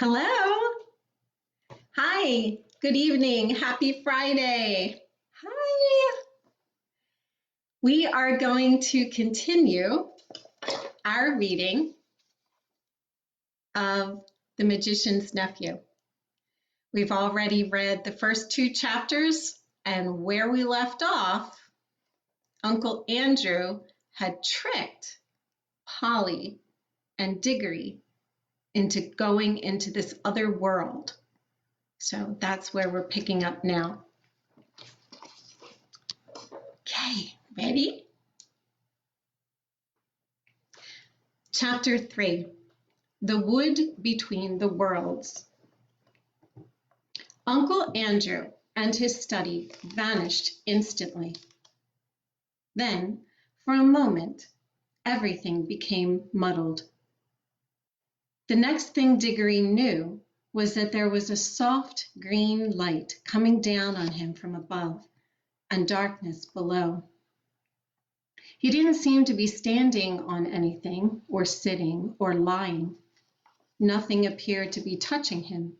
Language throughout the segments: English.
Hello. Hi. Good evening. Happy Friday. Hi. We are going to continue our reading of The Magician's Nephew. We've already read the first two chapters, and where we left off, Uncle Andrew had tricked Polly and Diggory into going into this other world. So that's where we're picking up now. Okay, ready? Chapter 3, The Wood Between the Worlds. Uncle Andrew and his study vanished instantly. Then, for a moment, everything became muddled. The next thing Diggory knew was that there was a soft green light coming down on him from above and darkness below. He didn't seem to be standing on anything or sitting or lying. Nothing appeared to be touching him.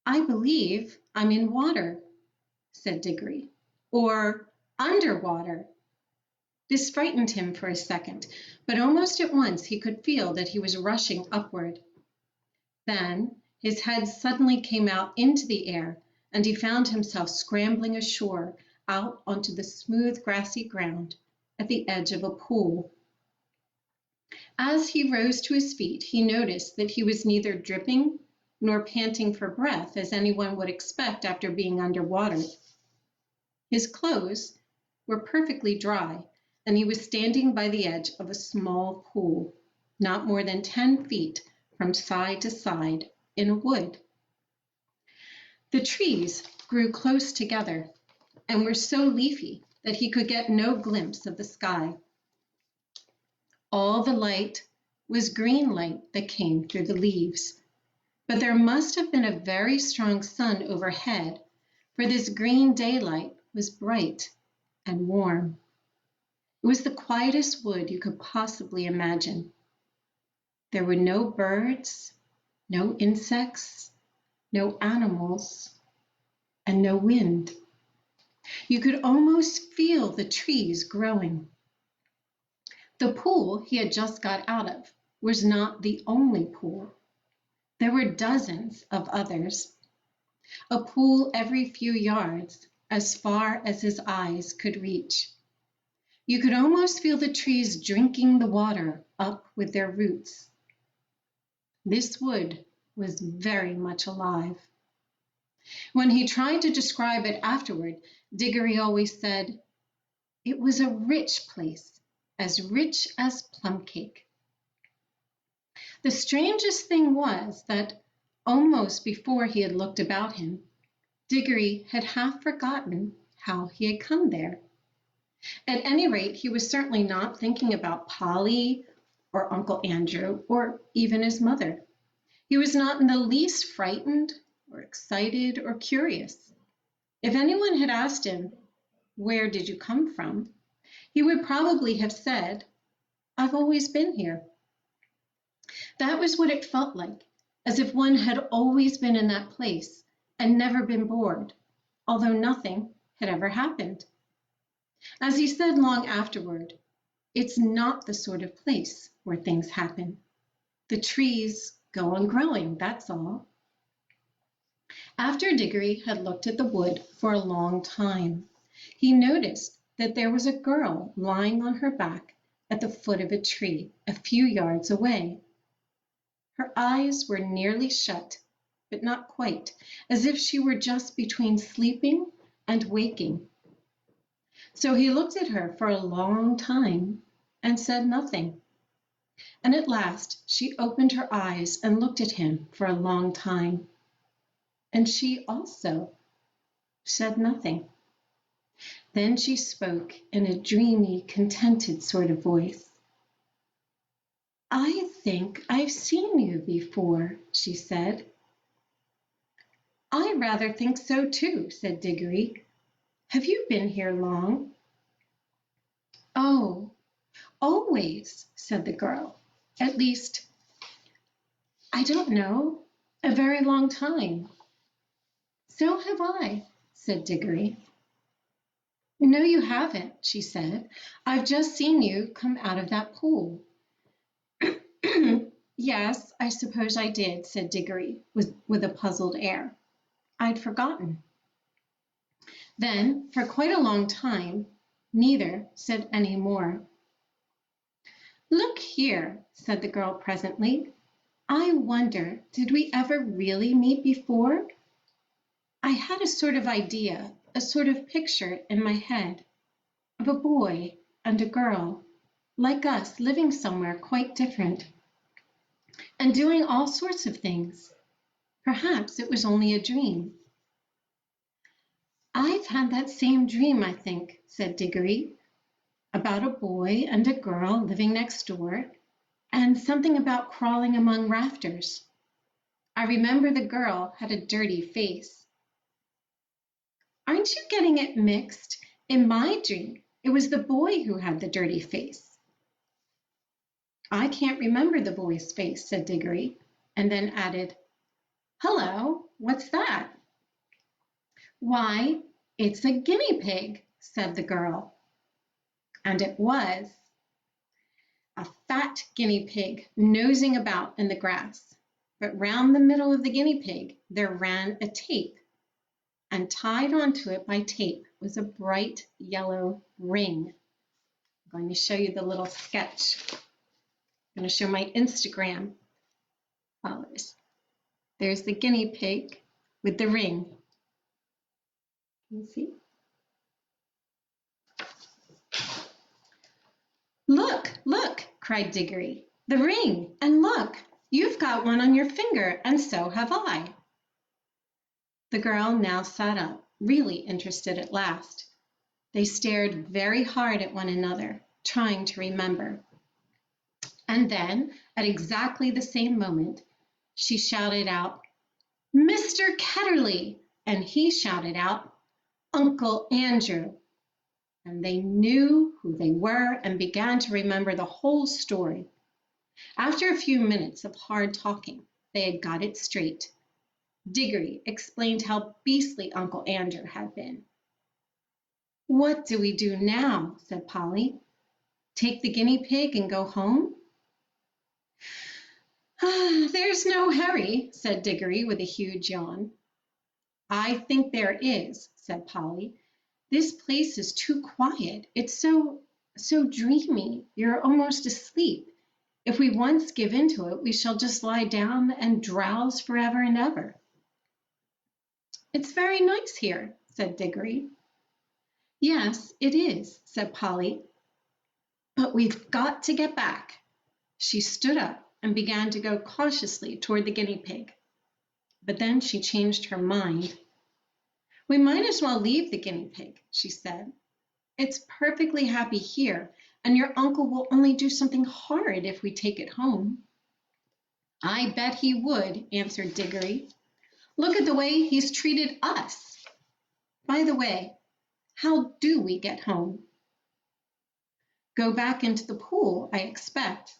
"I believe I'm in water," said Diggory, "or underwater." This frightened him for a second, but almost at once he could feel that he was rushing upward. Then his head suddenly came out into the air, and he found himself scrambling ashore out onto the smooth grassy ground at the edge of a pool. As he rose to his feet, he noticed that he was neither dripping nor panting for breath as anyone would expect after being underwater. His clothes were perfectly dry, and he was standing by the edge of a small pool, not more than 10 feet from side to side in a wood. The trees grew close together and were so leafy that he could get no glimpse of the sky. All the light was green light that came through the leaves, but there must have been a very strong sun overhead, for this green daylight was bright and warm. It was the quietest wood you could possibly imagine. There were no birds, no insects, no animals, and no wind. You could almost feel the trees growing. The pool he had just got out of was not the only pool. There were dozens of others. A pool every few yards, as far as his eyes could reach. You could almost feel the trees drinking the water up with their roots. This wood was very much alive. When he tried to describe it afterward, Diggory always said, "It was a rich place, as rich as plum cake." The strangest thing was that almost before he had looked about him, Diggory had half forgotten how he had come there. At any rate, he was certainly not thinking about Polly or Uncle Andrew or even his mother. He was not in the least frightened or excited or curious. If anyone had asked him, "Where did you come from?" he would probably have said, "I've always been here." That was what it felt like, as if one had always been in that place and never been bored, although nothing had ever happened. As he said long afterward, it's not the sort of place where things happen. The trees go on growing, that's all. After Diggory had looked at the wood for a long time, he noticed that there was a girl lying on her back at the foot of a tree a few yards away. Her eyes were nearly shut, but not quite, as if she were just between sleeping and waking. So he looked at her for a long time and said nothing. And at last she opened her eyes and looked at him for a long time. And she also said nothing. Then she spoke in a dreamy, contented sort of voice. "I think I've seen you before," she said. "I rather think so too," said Diggory. "Have you been here long?" "Oh, always," said the girl. "At least, I don't know. A very long time. So have I, said Diggory. No, you haven't, she said. I've just seen you come out of that pool. Yes, I suppose I did, said Diggory with a puzzled air. I'd forgotten. Then, for quite a long time, neither said any more. Look here, said the girl presently. I wonder, did we ever really meet before? I had a sort of idea, a sort of picture in my head of a boy and a girl, like us, living somewhere quite different and doing all sorts of things. Perhaps it was only a dream. I've had that same dream, I think, said Diggory, about a boy and a girl living next door, and something about crawling among rafters. I remember the girl had a dirty face. Aren't you getting it mixed? In my dream, it was the boy who had the dirty face. I can't remember the boy's face, said Diggory, and then added, Hello, what's that? Why, it's a guinea pig, said the girl. And it was a fat guinea pig nosing about in the grass. But round the middle of the guinea pig there ran a tape, and tied onto it by tape was a bright yellow ring. I'm going to show you the little sketch. I'm going to show my Instagram followers. There's the guinea pig with the ring. Can you see? Look, look, cried Diggory. The ring, and look, you've got one on your finger, and so have I. The girl now sat up, really interested at last. They stared very hard at one another, trying to remember. And then, at exactly the same moment, she shouted out, Mr. Ketterly! And he shouted out, Uncle Andrew! And they knew who they were and began to remember the whole story. After a few minutes of hard talking, they had got it straight. Diggory explained how beastly Uncle Andrew had been. What do we do now? Said Polly. Take the guinea pig and go home? There's no hurry, said Diggory with a huge yawn. I think there is, said Polly. This place is too quiet. It's so dreamy. You're almost asleep. If we once give into it, we shall just lie down and drowse forever and ever. It's very nice here, said Diggory. Yes, it is, said Polly. But we've got to get back. She stood up and began to go cautiously toward the guinea pig. But then she changed her mind. We might as well leave the guinea pig, she said. It's perfectly happy here, and your uncle will only do something horrid if we take it home. I bet he would, answered Diggory. Look at the way he's treated us. By the way, how do we get home? Go back into the pool, I expect.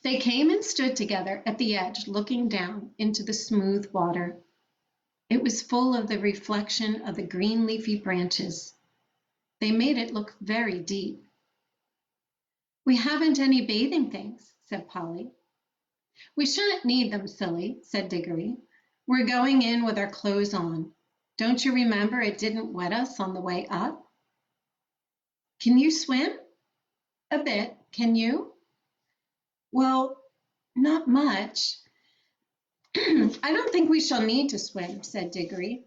They came and stood together at the edge, looking down into the smooth water. It was full of the reflection of the green leafy branches. They made it look very deep. We haven't any bathing things, said Polly. We shan't need them, silly, said Diggory. We're going in with our clothes on. Don't you remember it didn't wet us on the way up? Can you swim? A bit, can you? Well, not much. I don't think we shall need to swim, said Diggory.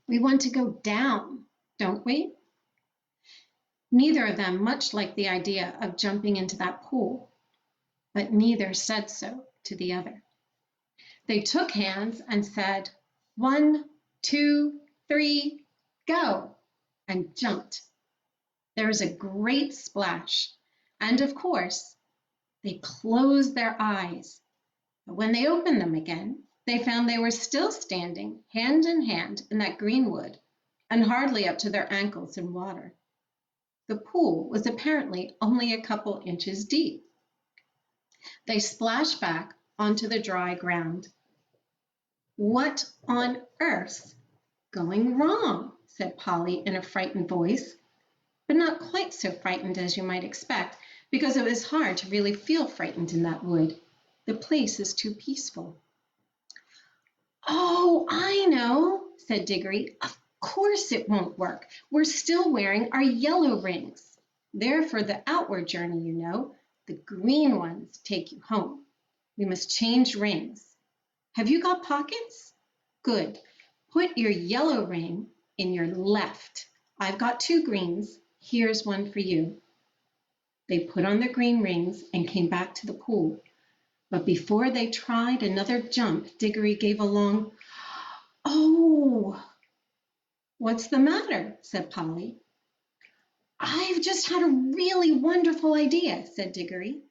We want to go down, don't we? Neither of them much liked the idea of jumping into that pool, but neither said so to the other. They took hands and said, 1, 2, 3, go, and jumped. There was a great splash, and of course, they closed their eyes. But when they opened them again, they found they were still standing hand in hand in that greenwood, and hardly up to their ankles in water. The pool was apparently only a couple inches deep. They splashed back onto the dry ground. "What on earth's going wrong?" said Polly in a frightened voice, but not quite so frightened as you might expect, because it was hard to really feel frightened in that wood. The place is too peaceful. "Oh, I know," said Diggory. "Of course it won't work. We're still wearing our yellow rings. They're for the outward journey, you know. The green ones take you home. We must change rings. Have you got pockets? Good. Put your yellow ring in your left. I've got 2 greens. Here's one for you." They put on their green rings and came back to the pool. But before they tried another jump, Diggory gave a long, "Oh!" "What's the matter?" said Polly. "I've just had a really wonderful idea," said Diggory.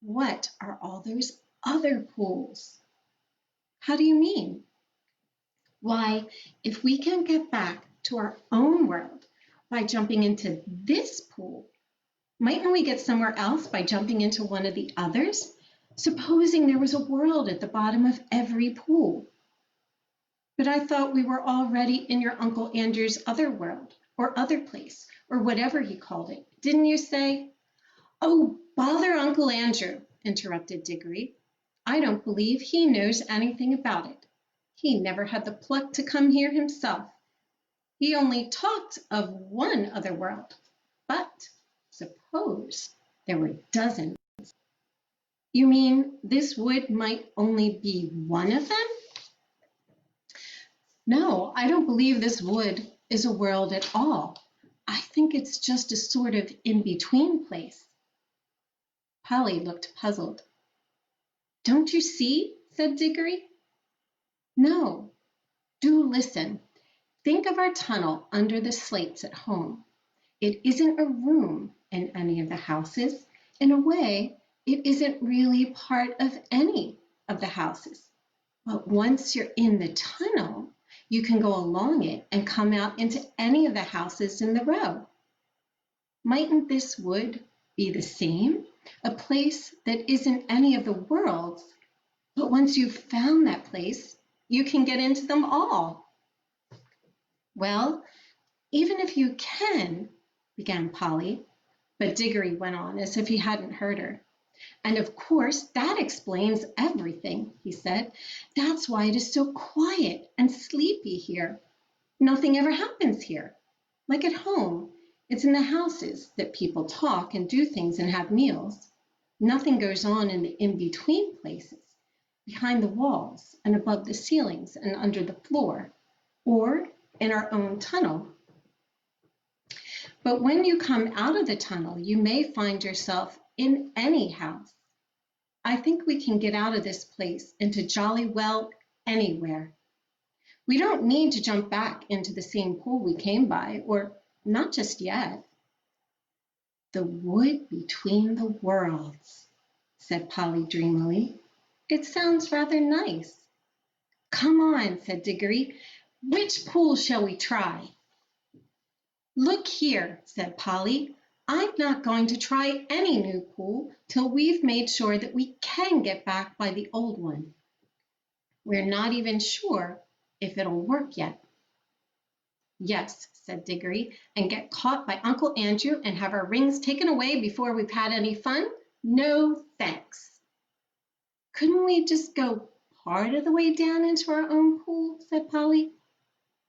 "What are all those other pools?" "How do you mean?" "Why, if we can get back to our own world by jumping into this pool, mightn't we get somewhere else by jumping into one of the others? Supposing there was a world at the bottom of every pool." "But I thought we were already in your Uncle Andrew's other world, or other place, or whatever he called it. Didn't you say—" "Oh, bother Uncle Andrew," interrupted Diggory. "I don't believe he knows anything about it. He never had the pluck to come here himself. He only talked of one other world. But suppose there were dozens." "You mean this wood might only be one of them?" "No, I don't believe this wood is a world at all. I think it's just a sort of in-between place." Polly looked puzzled. "Don't you see?" said Diggory. "No. Do listen. Think of our tunnel under the slates at home. It isn't a room in any of the houses. In a way, it isn't really part of any of the houses. But once you're in the tunnel, you can go along it and come out into any of the houses in the row. Mightn't this wood be the same? A place that isn't any of the worlds, but once you've found that place, you can get into them all." "Well, even if you can—" began Polly, but Diggory went on as if he hadn't heard her. "And of course that explains everything," he said. "That's why it is so quiet and sleepy here. Nothing ever happens here. Like at home, it's in the houses that people talk and do things and have meals. Nothing goes on in the in-between places, behind the walls and above the ceilings and under the floor, or in our own tunnel. But when you come out of the tunnel, you may find yourself in any house. I think we can get out of this place into jolly well anywhere. We don't need to jump back into the same pool we came by, or not just yet." "The wood between the worlds," said Polly dreamily. "It sounds rather nice." "Come on," said Diggory. "Which pool shall we try?" "Look here," said Polly. "I'm not going to try any new pool till we've made sure that we can get back by the old one. We're not even sure if it'll work yet." "Yes," said Diggory, "and get caught by Uncle Andrew and have our rings taken away before we've had any fun? No, thanks." "Couldn't we just go part of the way down into our own pool?" said Polly,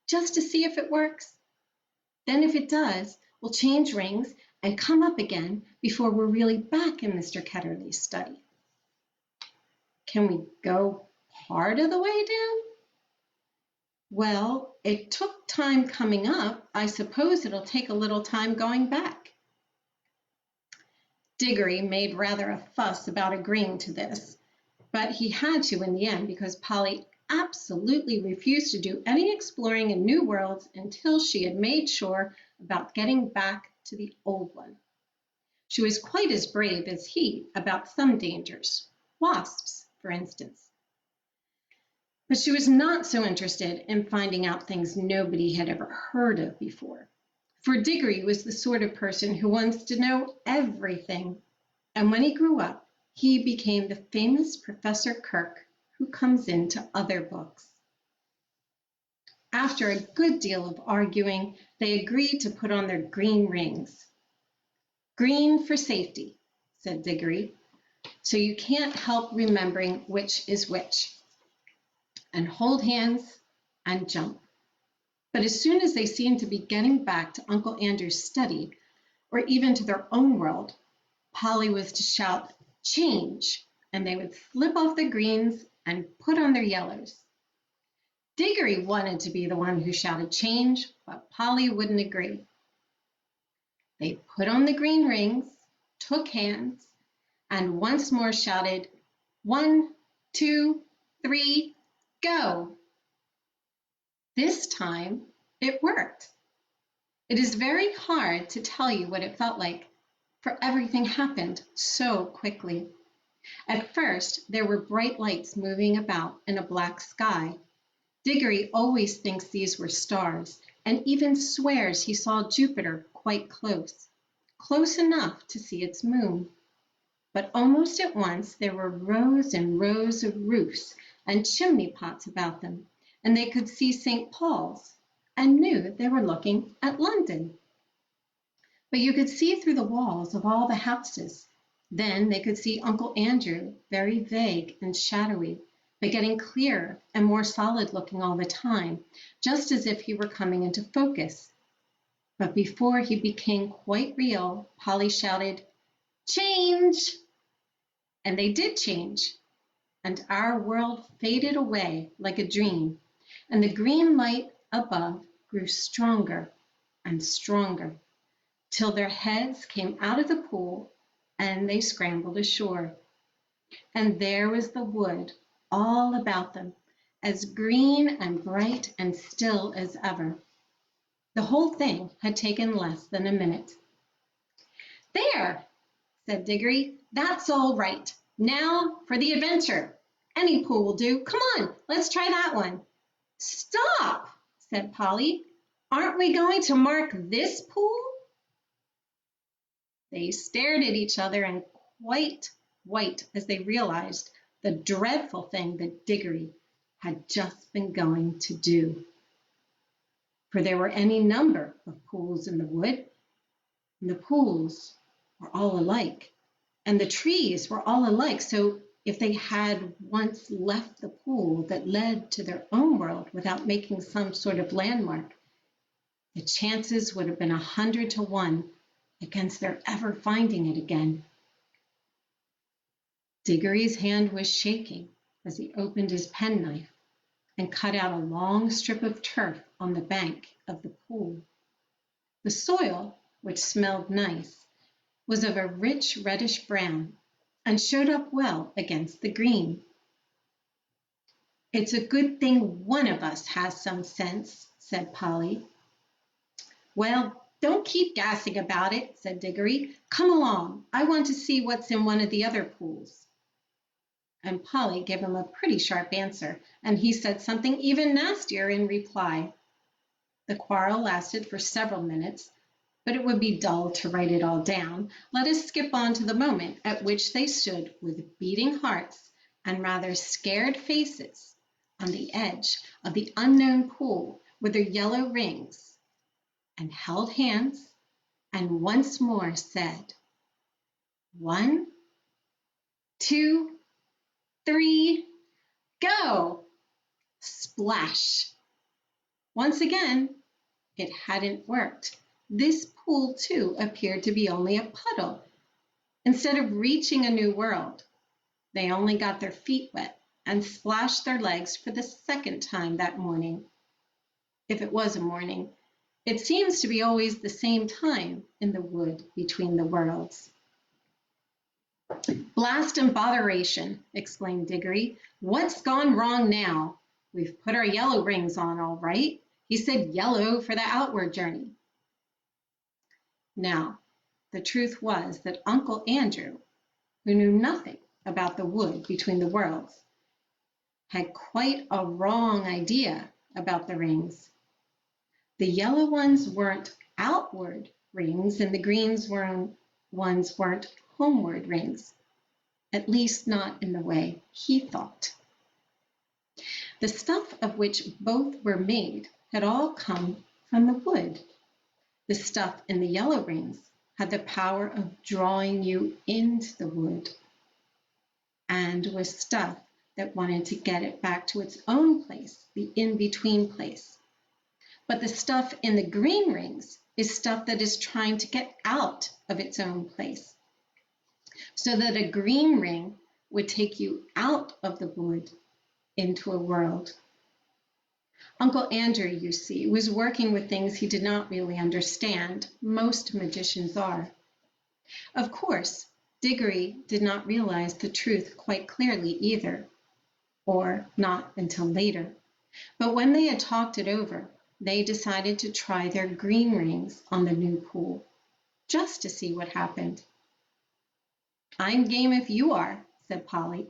"just to see if it works? Then if it does, we'll change rings and come up again before we're really back in Mr. Ketterly's study." "Can we go part of the way down?" "Well, it took time coming up. I suppose it'll take a little time going back." Diggory made rather a fuss about agreeing to this, but he had to in the end because Polly absolutely refused to do any exploring in new worlds until she had made sure about getting back to the old one. She was quite as brave as he about some dangers, wasps, for instance. But she was not so interested in finding out things nobody had ever heard of before. For Diggory was the sort of person who wants to know everything. And when he grew up, he became the famous Professor Kirk who comes into other books. After a good deal of arguing, they agreed to put on their green rings. Green for safety, said Diggory, so you can't help remembering which is which, and hold hands and jump. But as soon as they seemed to be getting back to Uncle Andrew's study, or even to their own world, Polly was to shout, "Change!" and they would slip off their greens and put on their yellows. Diggory wanted to be the one who shouted change, but Polly wouldn't agree. They put on the green rings, took hands, and once more shouted, 1, 2, 3, go! This time it worked. It is very hard to tell you what it felt like, for everything happened so quickly. At first, there were bright lights moving about in a black sky. Diggory always thinks these were stars, and even swears he saw Jupiter quite close, close enough to see its moon. But almost at once there were rows and rows of roofs and chimney pots about them, and they could see St. Paul's, and knew they were looking at London. But you could see through the walls of all the houses. Then they could see Uncle Andrew, very vague and shadowy, but getting clearer and more solid looking all the time, just as if he were coming into focus. But before he became quite real, Polly shouted, "Change!" And they did change, and our world faded away like a dream, and the green light above grew stronger and stronger, till their heads came out of the pool and they scrambled ashore. And there was the wood all about them, as green and bright and still as ever. The whole thing had taken less than a minute. "There," said Diggory, "that's all right. Now for the adventure. Any pool will do. Come on, let's try that one." "Stop," said Polly. "Aren't we going to mark this pool?" They stared at each other and quite white as they realized the dreadful thing that Diggory had just been going to do. For there were any number of pools in the wood, and the pools were all alike, and the trees were all alike, so if they had once left the pool that led to their own world without making some sort of landmark, the chances would have been 100 to 1 against their ever finding it again. Diggory's hand was shaking as he opened his penknife and cut out a long strip of turf on the bank of the pool. The soil, which smelled nice, was of a rich reddish brown and showed up well against the green. "It's a good thing one of us has some sense," said Polly. "Well, don't keep gassing about it," said Diggory. "Come along. I want to see what's in one of the other pools." And Polly gave him a pretty sharp answer, and he said something even nastier in reply. The quarrel lasted for several minutes, but it would be dull to write it all down. Let us skip on to the moment at which they stood with beating hearts and rather scared faces on the edge of the unknown pool with their yellow rings, and held hands and once more said, 1, 2, 3, go! Splash! Once again, it hadn't worked. This pool, too, appeared to be only a puddle. Instead of reaching a new world, they only got their feet wet and splashed their legs for the second time that morning. If it was a morning, it seems to be always the same time in the wood between the worlds. "Blast and botheration," exclaimed Diggory. "What's gone wrong now? We've put our yellow rings on all right. He said yellow for the outward journey." Now, the truth was that Uncle Andrew, who knew nothing about the wood between the worlds, had quite a wrong idea about the rings. The yellow ones weren't outward rings, and the green ones weren't homeward rings. at least not in the way he thought. The stuff of which both were made had all come from the wood. The stuff in the yellow rings had the power of drawing you into the wood, and was stuff that wanted to get it back to its own place, the in-between place. But the stuff in the green rings is stuff that is trying to get out of its own place, so that a green ring would take you out of the wood into a world. Uncle Andrew, you see, was working with things he did not really understand. Most magicians are. Of course, Diggory did not realize the truth quite clearly either, or not until later. But when they had talked it over, they decided to try their green rings on the new pool, just to see what happened. "I'm game if you are," said Polly.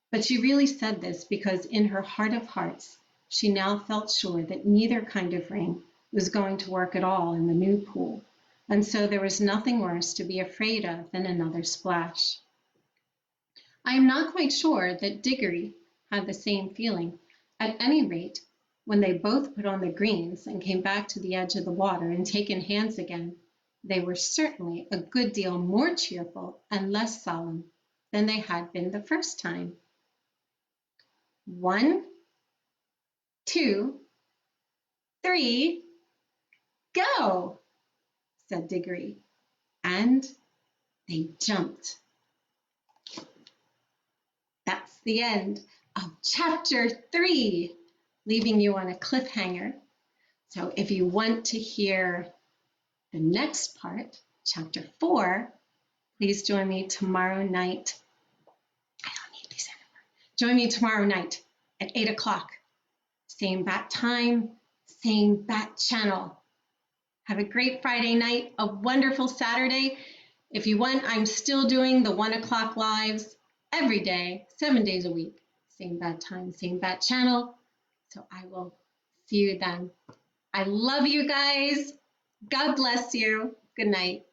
But she really said this because in her heart of hearts, she now felt sure that neither kind of ring was going to work at all in the new pool, and so there was nothing worse to be afraid of than another splash. I am not quite sure that Diggory had the same feeling. At any rate, when they both put on the greens and came back to the edge of the water and taken hands again, they were certainly a good deal more cheerful and less solemn than they had been the first time. 1, 2, 3, go, said Diggory, and they jumped. That's the end of chapter 3, leaving you on a cliffhanger. So if you want to hear the next part, chapter 4, please join me tomorrow night. I don't need these anymore. Join me tomorrow night at 8 o'clock. Same bat time, same bat channel. Have a great Friday night, a wonderful Saturday. If you want, I'm still doing the 1 o'clock lives every day, 7 days a week. Same bat time, same bat channel. So I will see you then. I love you guys. God bless you. Good night.